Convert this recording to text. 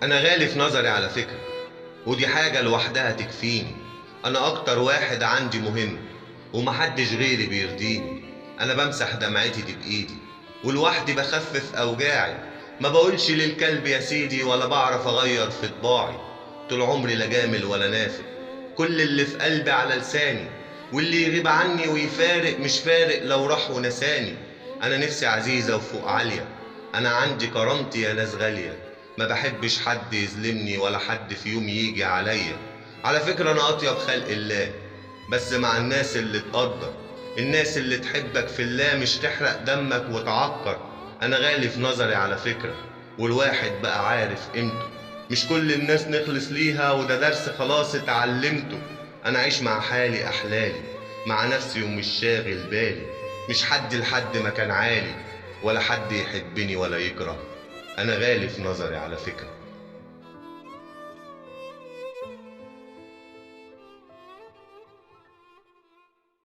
انا غالي في نظري على فكرة، ودي حاجة لوحدها تكفيني. انا اكتر واحد عندي مهم، ومحدش غيري بيرضيني. انا بمسح دمعتي دي بايدي، ولوحدي بخفف اوجاعي. ما بقولش للكلب يا سيدي، ولا بعرف اغير في طباعي. طول عمري لا جامل ولا نافق، كل اللي في قلبي على لساني. واللي يغيب عني ويفارق مش فارق لو راح ونساني. انا نفسي عزيزة وفوق عالية، انا عندي كرامتي يا ناس غالية. ما بحبش حد يظلمني، ولا حد في يوم يجي عليا. على فكرة انا اطيب خلق الله، بس مع الناس اللي تقدر، الناس اللي تحبك في الله، مش تحرق دمك وتعكر. انا غالي في نظري على فكرة، والواحد بقى عارف قيمته. مش كل الناس نخلص ليها، وده درس خلاص اتعلمته. انا عايش مع حالي احلالي، مع نفسي ومش شاغل بالي. مش حد لحد مكان عالي، ولا حد يحبني ولا يكره. انا غالي في نظري على فكرة.